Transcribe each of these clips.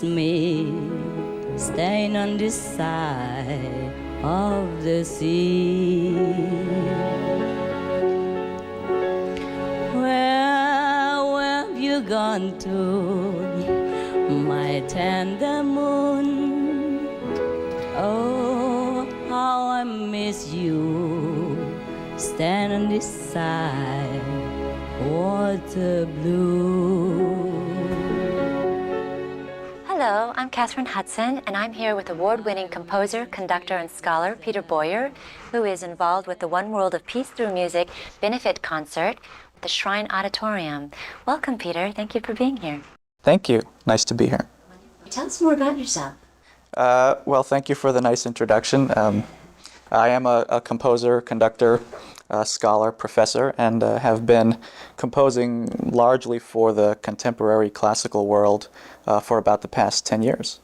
me staying on this side of the sea. Where have you gone to, my tender moon? Oh, how I miss you, stand on this side, water blue. Hello, I'm Katherine Hudson, and I'm here with award-winning composer, conductor, and scholar Peter Boyer, who is involved with the One World of Peace Through Music benefit concert at the Shrine Auditorium. Welcome, Peter. Thank you for being here. Thank you. Nice to be here. Tell us more about yourself. Well, thank you for the nice introduction. I am a composer, conductor, scholar, professor, and have been composing largely for the contemporary classical world for about the past 10 years.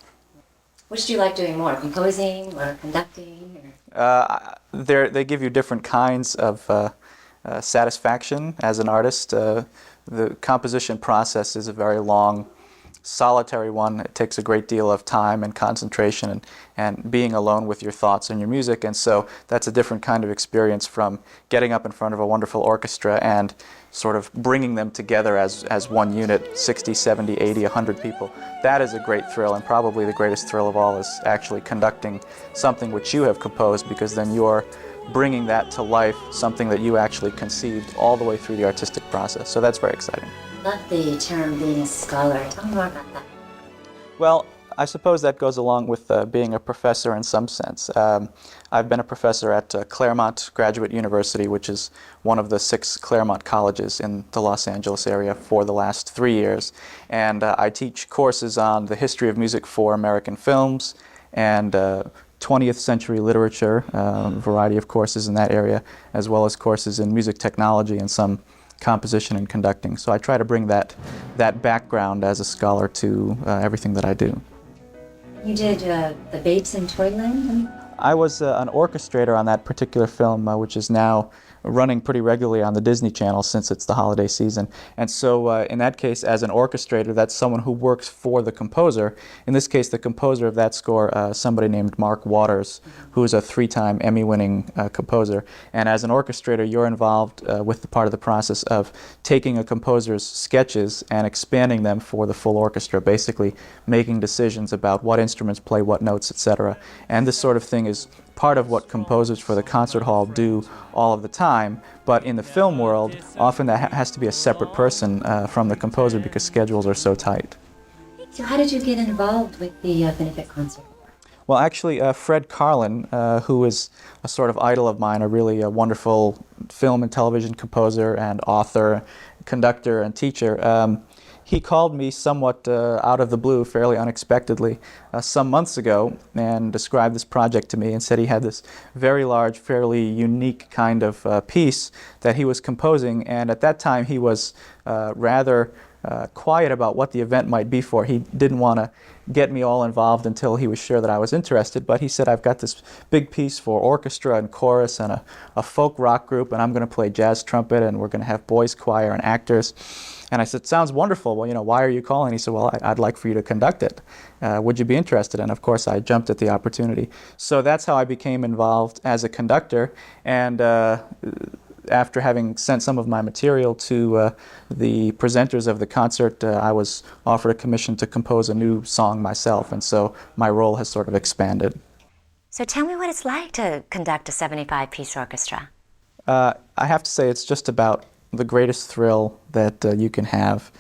Which do you like doing more, composing or conducting? They give you different kinds of satisfaction as an artist. The composition process is a very long, solitary one. It takes a great deal of time and concentration and being alone with your thoughts and your music, and so that's a different kind of experience from getting up in front of a wonderful orchestra and sort of bringing them together as one unit, 60, 70, 80, 100 people. That is a great thrill, and probably the greatest thrill of all is actually conducting something which you have composed, because then you're bringing that to life, something that you actually conceived all the way through the artistic process. So that's very exciting. I love the term being a scholar. Tell me more about that. Well, I suppose that goes along with being a professor in some sense. I've been a professor at Claremont Graduate University, which is one of the 6 Claremont colleges in the Los Angeles area, for the last 3 years. And I teach courses on the history of music for American films and 20th century literature, a variety of courses in that area, as well as courses in music technology and some composition and conducting. So I try to bring that background as a scholar to everything that I do. You did The Babes in Toyland? I was an orchestrator on that particular film, which is now running pretty regularly on the Disney Channel since it's the holiday season. And so in that case, as an orchestrator, that's someone who works for the composer. In this case, the composer of that score, somebody named Mark Waters, who is a 3-time Emmy-winning composer. And as an orchestrator, you're involved with the part of the process of taking a composer's sketches and expanding them for the full orchestra, basically making decisions about what instruments play what notes, etc. And this sort of thing is part of what composers for the concert hall do all of the time, but in the film world, often that has to be a separate person from the composer because schedules are so tight. So how did you get involved with the benefit concert? Well, actually, Fred Karlin, who is a sort of idol of mine, a really wonderful film and television composer and author, conductor and teacher, he called me somewhat out of the blue, fairly unexpectedly, some months ago, and described this project to me and said he had this very large, fairly unique kind of piece that he was composing, and at that time he was rather quiet about what the event might be for. He didn't want to get me all involved until he was sure that I was interested, but he said, I've got this big piece for orchestra and chorus and a folk rock group, and I'm going to play jazz trumpet, and we're going to have boys choir and actors. And I said, sounds wonderful. Well, why are you calling? He said, well, I'd like for you to conduct it. Would you be interested? And of course, I jumped at the opportunity. So that's how I became involved as a conductor. And after having sent some of my material to the presenters of the concert, I was offered a commission to compose a new song myself. And so my role has sort of expanded. So tell me what it's like to conduct a 75-piece orchestra. I have to say it's just about the greatest thrill that you can have,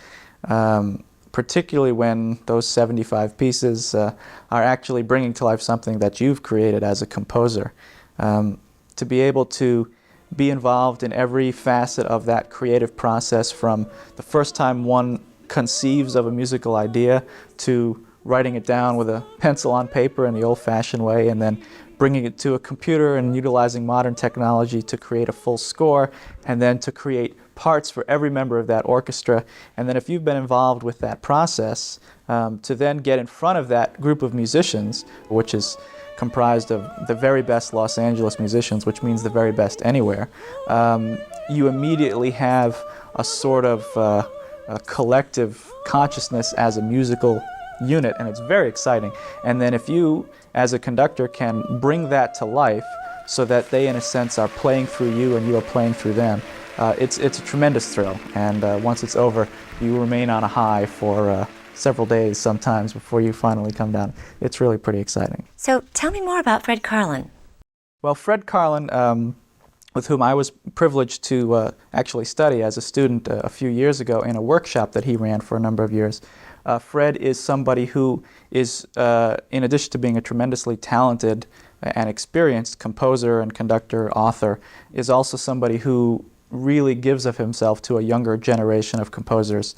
particularly when those 75 pieces are actually bringing to life something that you've created as a composer. To be able to be involved in every facet of that creative process, from the first time one conceives of a musical idea to writing it down with a pencil on paper in the old-fashioned way, and then bringing it to a computer and utilizing modern technology to create a full score, and then to create parts for every member of that orchestra. And then if you've been involved with that process, to then get in front of that group of musicians, which is comprised of the very best Los Angeles musicians, which means the very best anywhere, you immediately have a sort of a collective consciousness as a musical unit, and it's very exciting. And then if you, as a conductor, can bring that to life so that they, in a sense, are playing through you and you are playing through them, it's a tremendous thrill. And once it's over, you remain on a high for several days sometimes before you finally come down. It's really pretty exciting. So tell me more about Fred Karlin. Well, Fred Karlin, with whom I was privileged to actually study as a student a few years ago in a workshop that he ran for a number of years. Fred is somebody who is, in addition to being a tremendously talented and experienced composer and conductor, author, is also somebody who really gives of himself to a younger generation of composers.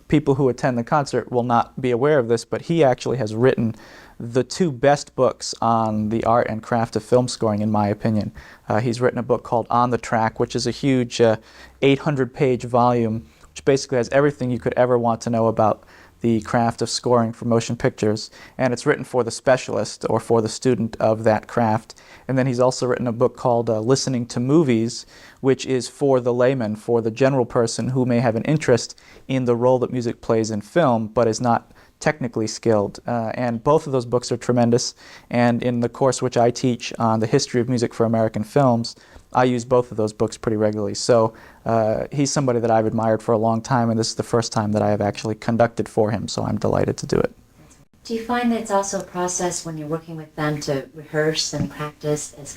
People who attend the concert will not be aware of this, but he actually has written the two best books on the art and craft of film scoring, in my opinion. He's written a book called On the Track, which is a huge 800-page volume, which basically has everything you could ever want to know about the craft of scoring for motion pictures, and it's written for the specialist or for the student of that craft. And then he's also written a book called Listening to Movies, which is for the layman, for the general person who may have an interest in the role that music plays in film but is not technically skilled. And both of those books are tremendous, and in the course which I teach on the history of music for American films, I use both of those books pretty regularly. So he's somebody that I've admired for a long time, and this is the first time that I have actually conducted for him, so I'm delighted to do it. Do you find that it's also a process when you're working with them to rehearse and practice as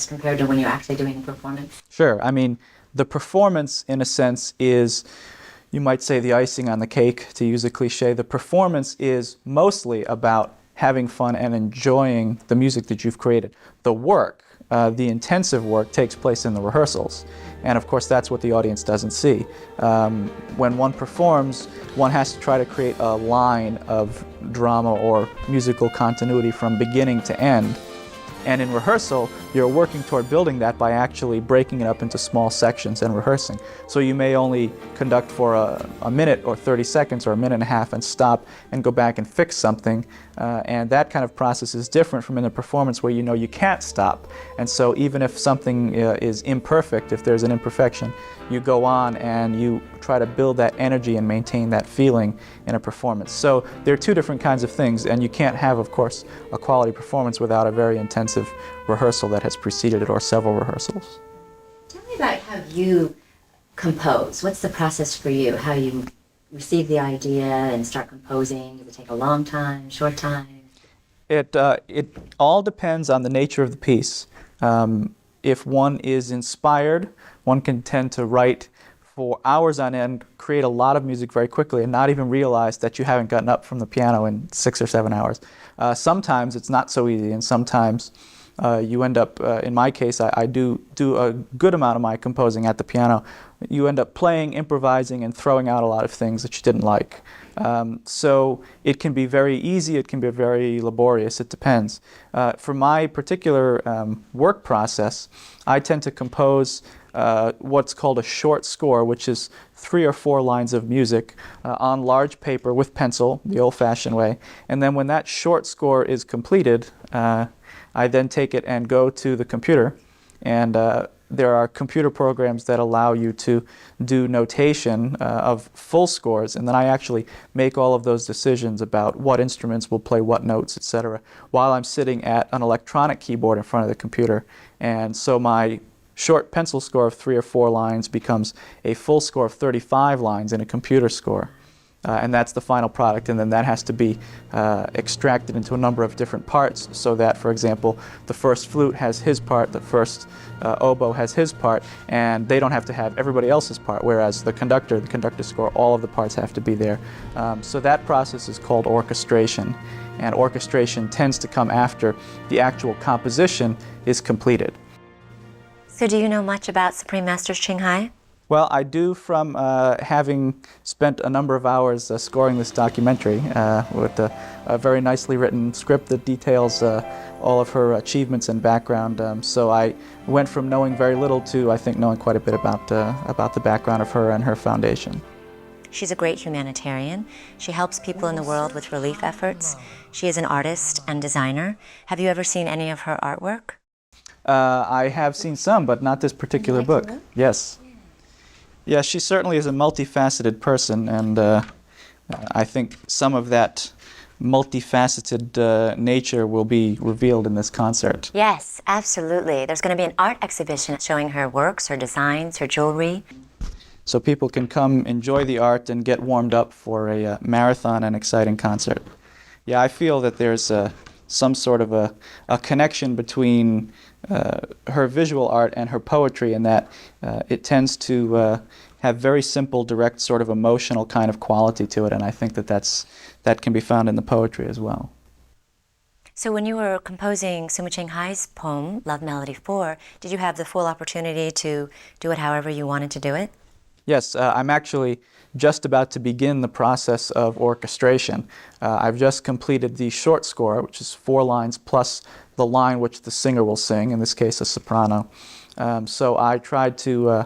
compared to when you're actually doing the performance? Sure. I mean, the performance, in a sense, is, you might say, the icing on the cake, to use a cliche. The performance is mostly about having fun and enjoying the music that you've created. The work, the intensive work, takes place in the rehearsals. And of course, that's what the audience doesn't see. When one performs, one has to try to create a line of drama or musical continuity from beginning to end. And in rehearsal, you're working toward building that by actually breaking it up into small sections and rehearsing. So you may only conduct for a minute or 30 seconds or a minute and a half and stop and go back and fix something. And that kind of process is different from in the performance where you know you can't stop. And so even if something is imperfect, if there's an imperfection, you go on and you try to build that energy and maintain that feeling in a performance. So there are two different kinds of things, and you can't have, of course, a quality performance without a very intensive rehearsal that has preceded it, or several rehearsals. Tell me about how you compose. What's the process for you? How you receive the idea and start composing? Does it take a long time, short time? It all depends on the nature of the piece. If one is inspired, one can tend to write for hours on end, create a lot of music very quickly, and not even realize that you haven't gotten up from the piano in 6 or 7 hours. Sometimes it's not so easy, and sometimes you end up, in my case, I do a good amount of my composing at the piano. You end up playing, improvising, and throwing out a lot of things that you didn't like. So it can be very easy, it can be very laborious, it depends. For my particular work process, I tend to compose what's called a short score, which is 3 or 4 lines of music on large paper with pencil, the old-fashioned way. And then when that short score is completed, I then take it and go to the computer, and there are computer programs that allow you to do notation of full scores, and then I actually make all of those decisions about what instruments will play what notes, etc., while I'm sitting at an electronic keyboard in front of the computer. And so my short pencil score of 3 or 4 lines becomes a full score of 35 lines in a computer score. And that's the final product, and then that has to be extracted into a number of different parts so that, for example, the first flute has his part, the first oboe has his part, and they don't have to have everybody else's part, whereas the conductor score, all of the parts have to be there. So that process is called orchestration, and orchestration tends to come after the actual composition is completed. So do you know much about Supreme Masters Ching Hai? Well, I do from having spent a number of hours scoring this documentary with a very nicely written script that details all of her achievements and background. So I went from knowing very little to, I think, knowing quite a bit about the background of her and her foundation. She's a great humanitarian. She helps people in the world with relief efforts. She is an artist and designer. Have you ever seen any of her artwork? I have seen some, but not this particular book. Yes. Yeah, she certainly is a multifaceted person, and I think some of that multifaceted nature will be revealed in this concert. Yes, absolutely. There's going to be an art exhibition showing her works, her designs, her jewelry. So people can come enjoy the art and get warmed up for a marathon and exciting concert. Yeah, I feel that there's some sort of a connection between her visual art and her poetry, in that it tends to have very simple, direct, sort of emotional kind of quality to it, and I think that can be found in the poetry as well. So when you were composing Sumu Ching Hai's poem, Love Melody 4, did you have the full opportunity to do it however you wanted to do it? Yes, I'm actually just about to begin the process of orchestration. I've just completed the short score, which is 4 lines plus the line which the singer will sing, in this case a soprano. So I tried to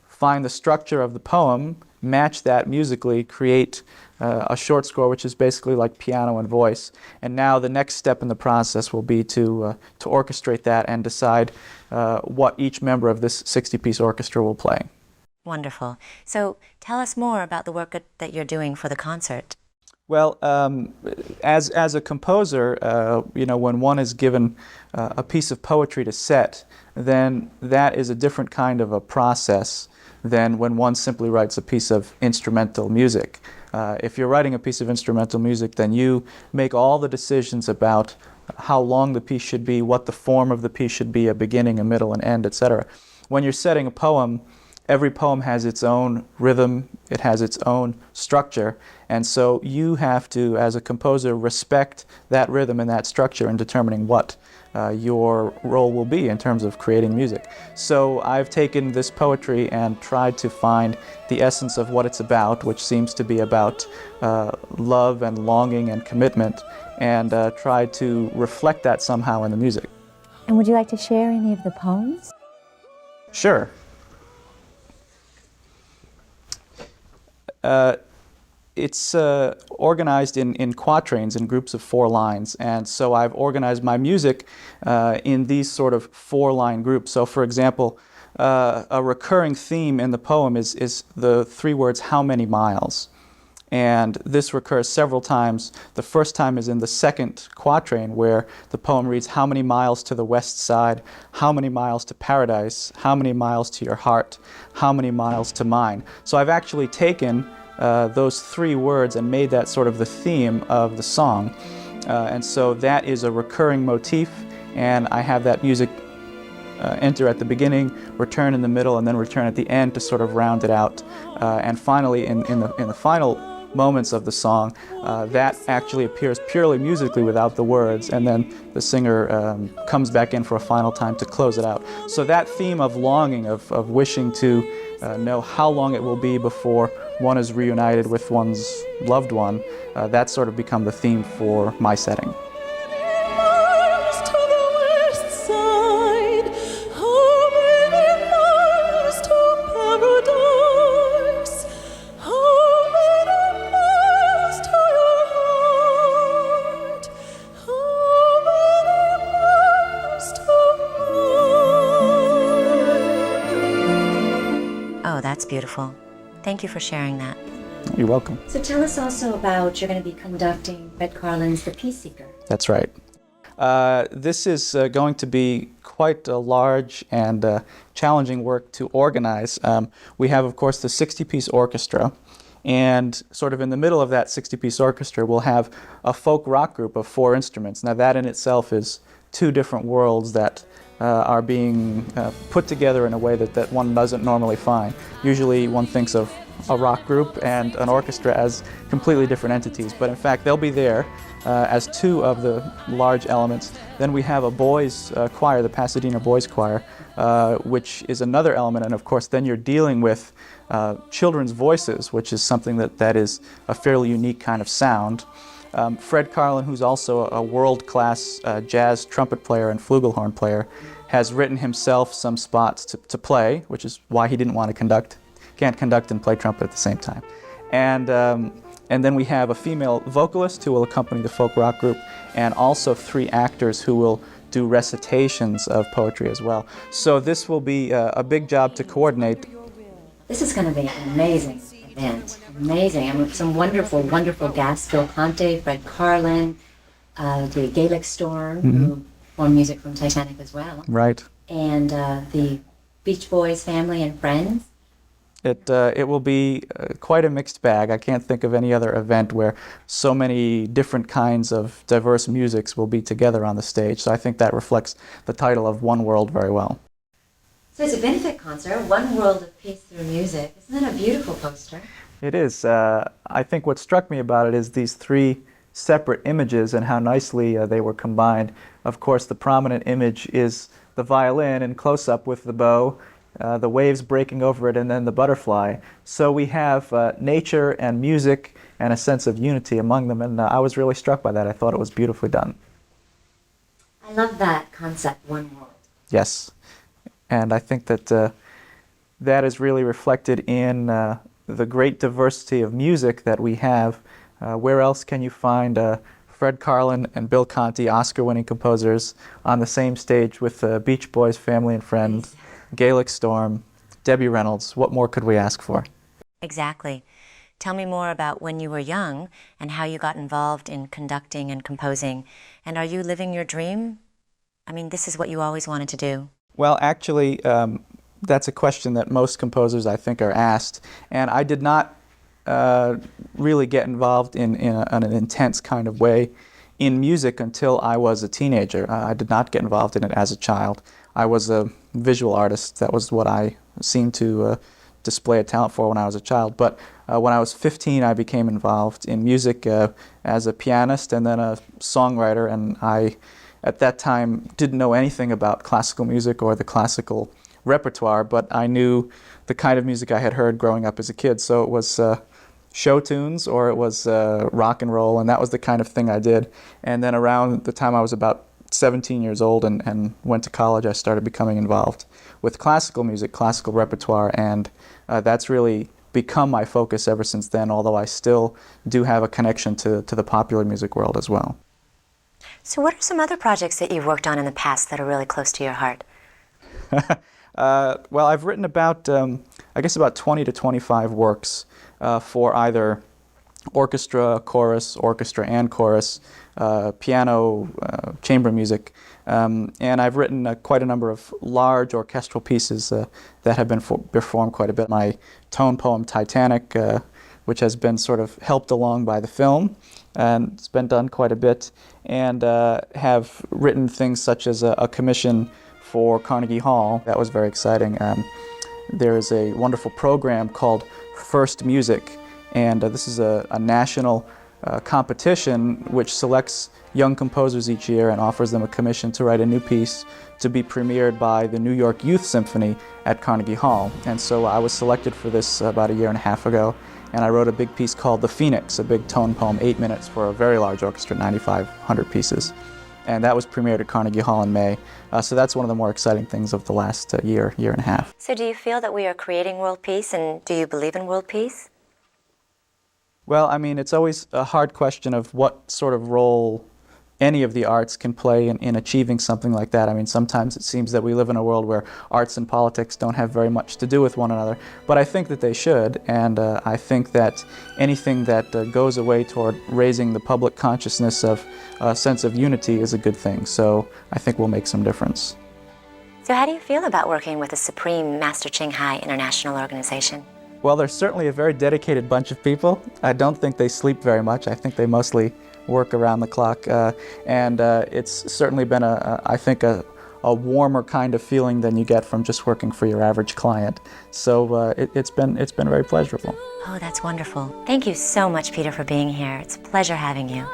find the structure of the poem, match that musically, create a short score which is basically like piano and voice. And now the next step in the process will be to orchestrate that and decide what each member of this 60-piece orchestra will play. Wonderful. So tell us more about the work that you're doing for the concert. Well, as a composer, when one is given a piece of poetry to set, then that is a different kind of a process than when one simply writes a piece of instrumental music. If you're writing a piece of instrumental music, then you make all the decisions about how long the piece should be, what the form of the piece should be, a beginning, a middle, an end, etc. When you're setting a poem, every poem has its own rhythm, it has its own structure, and so you have to, as a composer, respect that rhythm and that structure in determining what your role will be in terms of creating music. So I've taken this poetry and tried to find the essence of what it's about, which seems to be about love and longing and commitment, and tried to reflect that somehow in the music. And would you like to share any of the poems? Sure. It's organized in quatrains, in groups of 4 lines, and so I've organized my music in these sort of 4-line groups. So for example, a recurring theme in the poem is the 3 words, how many miles? And this recurs several times. The first time is in the second quatrain, where the poem reads, how many miles to the west side, how many miles to paradise, how many miles to your heart, how many miles to mine. So I've actually taken those 3 words and made that sort of the theme of the song. And so that is a recurring motif, and I have that music enter at the beginning, return in the middle, and then return at the end to sort of round it out. And finally, in the final moments of the song, that actually appears purely musically without the words, and then the singer comes back in for a final time to close it out. So that theme of longing, of wishing to know how long it will be before one is reunited with one's loved one, that's sort of become the theme for my setting. Oh, that's beautiful. Thank you for sharing that. You're welcome. So tell us also about, you're going to be conducting Fred Karlin's The Peace Seeker. That's right. This is going to be quite a large and challenging work to organize. We have, of course, the 60-piece orchestra, and sort of in the middle of that 60-piece orchestra, we'll have a folk rock group of 4 instruments. Now that in itself is 2 different worlds that are being put together in a way that one doesn't normally find. Usually one thinks of a rock group and an orchestra as completely different entities, but in fact they'll be there as 2 of the large elements. Then we have a boys' choir, the Pasadena Boys Choir, which is another element, and of course then you're dealing with children's voices, which is something that is a fairly unique kind of sound. Fred Karlin, who's also a world-class jazz trumpet player and flugelhorn player, has written himself some spots to play, which is why he didn't want to conduct. Can't conduct and play trumpet at the same time. And then we have a female vocalist who will accompany the folk rock group, and also 3 actors who will do recitations of poetry as well. So this will be a big job to coordinate. This is going to be amazing. event. Amazing. I mean, some wonderful, wonderful guests. Bill Conte, Fred Karlin, the Gaelic Storm, who formed music from Titanic as well. Right. And the Beach Boys family and friends. It will be quite a mixed bag. I can't think of any other event where so many different kinds of diverse musics will be together on the stage. So I think that reflects the title of One World very well. So it's a benefit concert, One World of Peace Through Music. Isn't that a beautiful poster? It is. I think what struck me about it is these three separate images and how nicely they were combined. Of course, the prominent image is the violin in close-up with the bow, the waves breaking over it, and then the butterfly. So we have nature and music and a sense of unity among them, and I was really struck by that. I thought it was beautifully done. I love that concept, One World. Yes, and I think that that is really reflected in the great diversity of music that we have. Where else can you find Fred Karlin and Bill Conte, Oscar-winning composers, on the same stage with the Beach Boys family and friends, Gaelic Storm, Debbie Reynolds? What more could we ask for? Exactly. Tell me more about when you were young and how you got involved in conducting and composing. And are you living your dream? I mean, this is what you always wanted to do. Well, actually, that's a question that most composers, I think, are asked. And I did not really get involved in an intense kind of way in music until I was a teenager. I did not get involved in it as a child. I was a visual artist. That was what I seemed to display a talent for when I was a child. But when I was 15, I became involved in music as a pianist and then a songwriter. And I, at that time, didn't know anything about classical music or the classical repertoire, but I knew the kind of music I had heard growing up as a kid. So it was show tunes or it was rock and roll, and that was the kind of thing I did. And then around the time I was about 17 years old and went to college, I started becoming involved with classical music, classical repertoire, and that's really become my focus ever since then, although I still do have a connection to the popular music world as well. So what are some other projects that you've worked on in the past that are really close to your heart? Well, I've written about, I guess about 20 to 25 works for either orchestra, chorus, orchestra and chorus, piano, chamber music. And I've written quite a number of large orchestral pieces that have been performed quite a bit. My tone poem, Titanic, which has been sort of helped along by the film, and it's been done quite a bit, and have written things such as a commission for Carnegie Hall. That was very exciting. There is a wonderful program called First Music, and this is a national competition which selects young composers each year and offers them a commission to write a new piece to be premiered by the New York Youth Symphony at Carnegie Hall. And so I was selected for this about a year and a half ago, and I wrote a big piece called The Phoenix, a big tone poem, 8 minutes for a very large orchestra, 9,500 pieces. And that was premiered at Carnegie Hall in May. So that's one of the more exciting things of the last year and a half. So do you feel that we are creating world peace, and do you believe in world peace? Well, I mean, it's always a hard question of what sort of role any of the arts can play in achieving something like that. I mean, sometimes it seems that we live in a world where arts and politics don't have very much to do with one another, but I think that they should, and I think that anything that goes away toward raising the public consciousness of a sense of unity is a good thing, so I think we'll make some difference. So how do you feel about working with the Supreme Master Ching Hai International Organization? Well, they're certainly a very dedicated bunch of people. I don't think they sleep very much. I think they mostly work around the clock, and it's certainly been I think a warmer kind of feeling than you get from just working for your average client. So it's been very pleasurable. Oh, that's wonderful. Thank you so much, Peter, for being here. It's a pleasure having you.